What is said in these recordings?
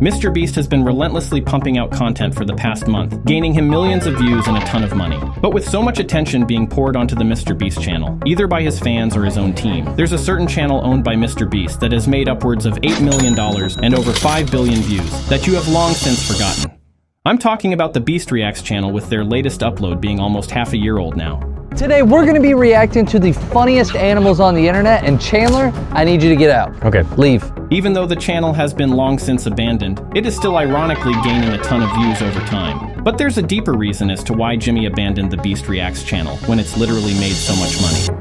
MrBeast has been relentlessly pumping out content for the past month, gaining him millions of views and a ton of money. But with so much attention being poured onto the MrBeast channel, either by his fans or his own team, there's a certain channel owned by MrBeast that has made upwards of $8 million and over 5 billion views that you have long since forgotten. I'm talking about the Beast Reacts channel, with their latest upload being almost half a year old now. Today we're going to be reacting to the funniest animals on the internet, and Chandler, I need you to get out. Okay. Leave. Even though the channel has been long since abandoned, it is still ironically gaining a ton of views over time. But there's a deeper reason as to why Jimmy abandoned the Beast Reacts channel when it's literally made so much money.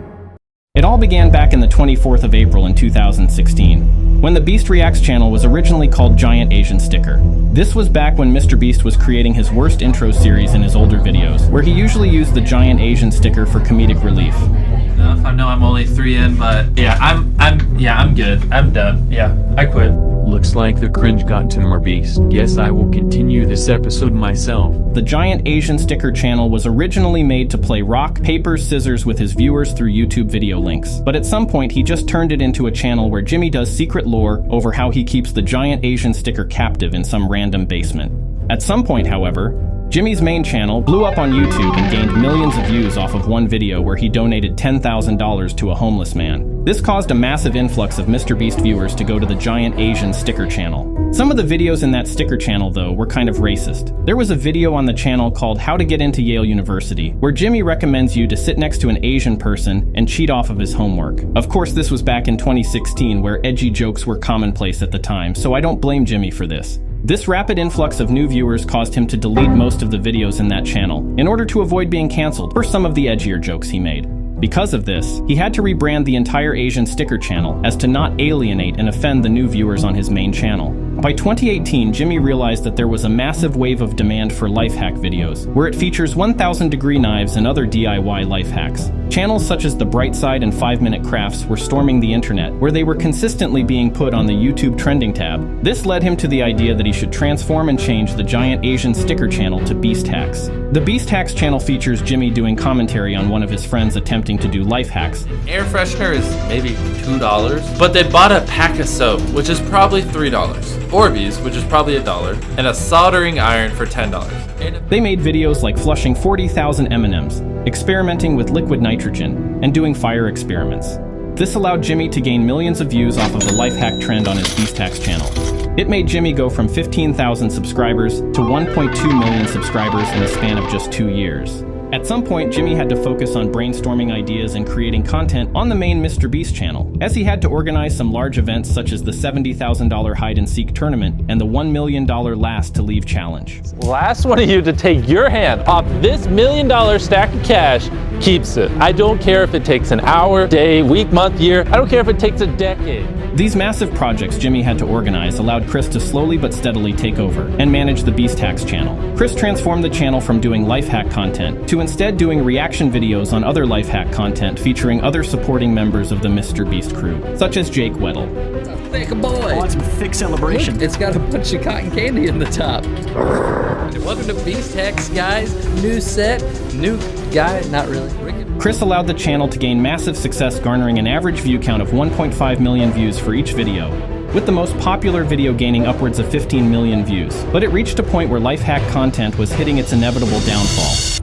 It all began back in the 24th of April in 2016, when the Beast Reacts channel was originally called Giant Asian Sticker. This was back when MrBeast was creating his worst intro series in his older videos, where he usually used the Giant Asian Sticker for comedic relief. I know I'm only 3 in, but yeah, I'm good. I'm done. Yeah, I quit. Looks like the cringe got to MrBeast. Guess I will continue this episode myself. The Giant Asian Sticker channel was originally made to play rock, paper, scissors with his viewers through YouTube video links. But at some point, he just turned it into a channel where Jimmy does secret lore over how he keeps the Giant Asian Sticker captive in some random basement. At some point, however, Jimmy's main channel blew up on YouTube and gained millions of views off of one video where he donated $10,000 to a homeless man. This caused a massive influx of MrBeast viewers to go to the Giant Asian Sticker channel. Some of the videos in that sticker channel, though, were kind of racist. There was a video on the channel called How to Get Into Yale University, where Jimmy recommends you to sit next to an Asian person and cheat off of his homework. Of course, this was back in 2016, where edgy jokes were commonplace at the time, so I don't blame Jimmy for this. This rapid influx of new viewers caused him to delete most of the videos in that channel, in order to avoid being cancelled for some of the edgier jokes he made. Because of this, he had to rebrand the entire Asian Sticker channel as to not alienate and offend the new viewers on his main channel. By 2018, Jimmy realized that there was a massive wave of demand for life hack videos, where it features 1,000-degree knives and other DIY life hacks. Channels such as The Bright Side and 5-Minute Crafts were storming the internet, where they were consistently being put on the YouTube trending tab. This led him to the idea that he should transform and change the Giant Asian Sticker channel to Beast Hacks. The Beast Hacks channel features Jimmy doing commentary on one of his friends attempting to do life hacks. Air freshener is maybe $2, but they bought a pack of soap, which is probably $3, Orbeez, which is probably $1, and a soldering iron for $10. They made videos like flushing 40,000 M&Ms, experimenting with liquid nitrogen, and doing fire experiments. This allowed Jimmy to gain millions of views off of the life hack trend on his Beast Hacks channel. It made Jimmy go from 15,000 subscribers to 1.2 million subscribers in a span of just 2 years. At some point, Jimmy had to focus on brainstorming ideas and creating content on the main MrBeast channel, as he had to organize some large events such as the $70,000 hide-and-seek tournament and the $1 million last to leave challenge. Last one of you to take your hand off this $1 million stack of cash keeps it. I don't care if it takes an hour, day, week, month, year. I don't care if it takes a decade. These massive projects Jimmy had to organize allowed Chris to slowly but steadily take over and manage the Beast Hacks channel. Chris transformed the channel from doing life hack content to instead doing reaction videos on other life hack content featuring other supporting members of the MrBeast crew, such as Jake Weddle. It's a thick boy. I want some thick celebration. Look, it's got a bunch of cotton candy in the top. Welcome to Beast Hacks, guys. New set, new guy, not really. Chris allowed the channel to gain massive success, garnering an average view count of 1.5 million views for each video, with the most popular video gaining upwards of 15 million views. But it reached a point where life hack content was hitting its inevitable downfall.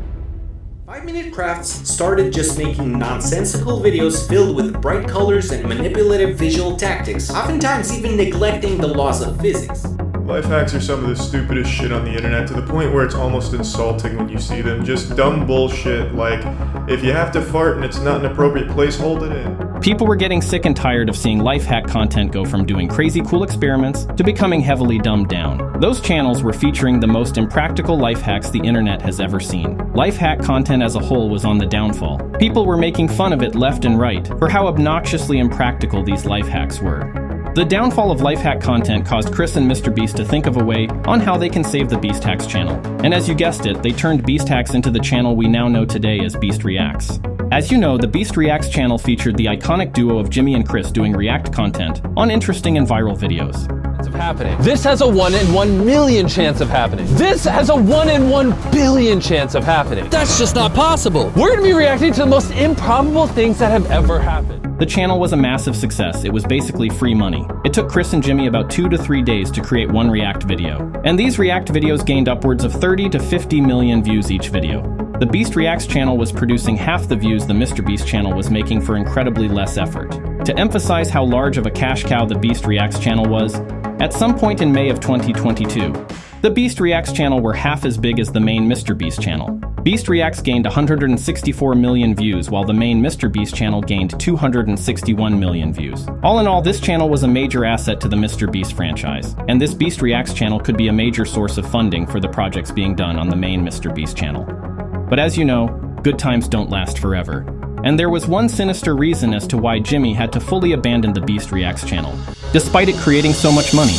5-Minute Crafts started just making nonsensical videos filled with bright colors and manipulative visual tactics, oftentimes even neglecting the laws of physics. Life hacks are some of the stupidest shit on the internet, to the point where it's almost insulting when you see them. Just dumb bullshit like, if you have to fart and it's not an appropriate place, hold it in. People were getting sick and tired of seeing life hack content go from doing crazy cool experiments to becoming heavily dumbed down. Those channels were featuring the most impractical life hacks the internet has ever seen. Life hack content as a whole was on the downfall. People were making fun of it left and right for how obnoxiously impractical these life hacks were. The downfall of life hack content caused Chris and MrBeast to think of a way on how they can save the Beast Hacks channel. And as you guessed it, they turned Beast Hacks into the channel we now know today as Beast Reacts. As you know, the Beast Reacts channel featured the iconic duo of Jimmy and Chris doing react content on interesting and viral videos. of happening. This has a 1 in 1 million chance of happening. This has a 1 in 1 billion chance of happening. That's just not possible. We're gonna be reacting to the most improbable things that have ever happened. The channel was a massive success. It was basically free money. It took Chris and Jimmy about 2 to 3 days to create one React video. And these React videos gained upwards of 30 to 50 million views each video. The Beast Reacts channel was producing half the views the MrBeast channel was making for incredibly less effort. To emphasize how large of a cash cow the Beast Reacts channel was, at some point in May of 2022, the Beast Reacts channel were half as big as the main MrBeast channel. Beast Reacts gained 164 million views, while the main MrBeast channel gained 261 million views. All in all, this channel was a major asset to the MrBeast franchise, and this Beast Reacts channel could be a major source of funding for the projects being done on the main MrBeast channel. But as you know, good times don't last forever. And there was one sinister reason as to why Jimmy had to fully abandon the Beast Reacts channel, despite it creating so much money.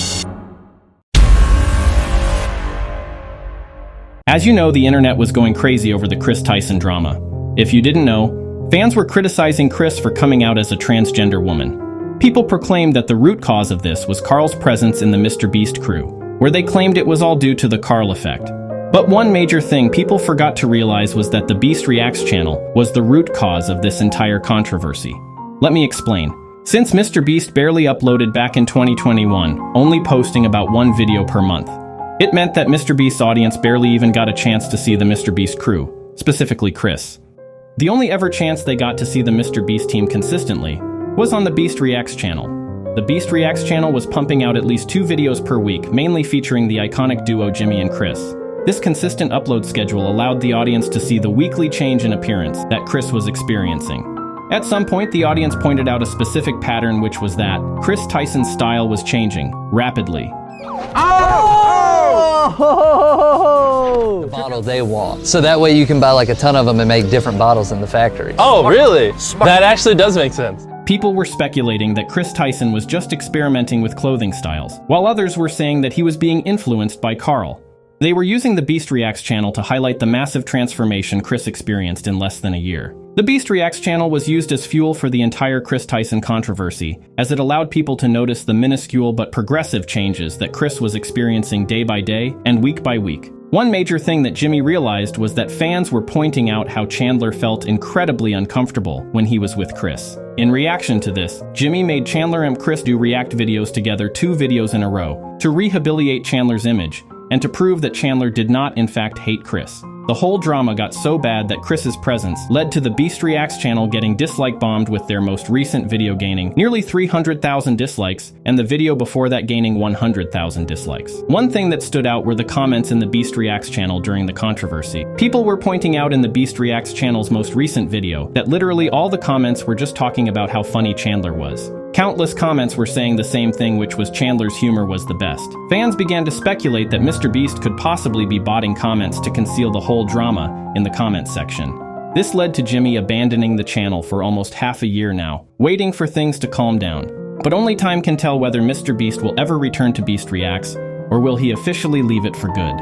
As you know, the internet was going crazy over the Chris Tyson drama. If you didn't know, fans were criticizing Chris for coming out as a transgender woman. People proclaimed that the root cause of this was Carl's presence in the MrBeast crew, where they claimed it was all due to the Carl effect. But one major thing people forgot to realize was that the Beast Reacts channel was the root cause of this entire controversy. Let me explain. Since MrBeast barely uploaded back in 2021, only posting about one video per month, it meant that MrBeast's audience barely even got a chance to see the MrBeast crew, specifically Chris. The only ever chance they got to see the MrBeast team consistently was on the Beast Reacts channel. The Beast Reacts channel was pumping out at least 2 videos per week, mainly featuring the iconic duo Jimmy and Chris. This consistent upload schedule allowed the audience to see the weekly change in appearance that Chris was experiencing. At some point, the audience pointed out a specific pattern, which was that Chris Tyson's style was changing rapidly. Oh! Bottle they want. So that way you can buy like a ton of them and make different bottles in the factory. Oh, really? That actually does make sense. People were speculating that Chris Tyson was just experimenting with clothing styles, while others were saying that he was being influenced by Carl. They were using the Beast Reacts channel to highlight the massive transformation Chris experienced in less than a year. The Beast Reacts channel was used as fuel for the entire Chris Tyson controversy, as it allowed people to notice the minuscule but progressive changes that Chris was experiencing day by day and week by week. One major thing that Jimmy realized was that fans were pointing out how Chandler felt incredibly uncomfortable when he was with Chris. In reaction to this, Jimmy made Chandler and Chris do React videos together 2 videos in a row, to rehabilitate Chandler's image, and to prove that Chandler did not in fact hate Chris. The whole drama got so bad that Chris's presence led to the Beast Reacts channel getting dislike bombed, with their most recent video gaining nearly 300,000 dislikes, and the video before that gaining 100,000 dislikes. One thing that stood out were the comments in the Beast Reacts channel during the controversy. People were pointing out in the Beast Reacts channel's most recent video that literally all the comments were just talking about how funny Chandler was. Countless comments were saying the same thing, which was Chandler's humor was the best. Fans began to speculate that MrBeast could possibly be botting comments to conceal the whole drama in the comments section. This led to Jimmy abandoning the channel for almost half a year now, waiting for things to calm down. But only time can tell whether MrBeast will ever return to Beast Reacts, or will he officially leave it for good.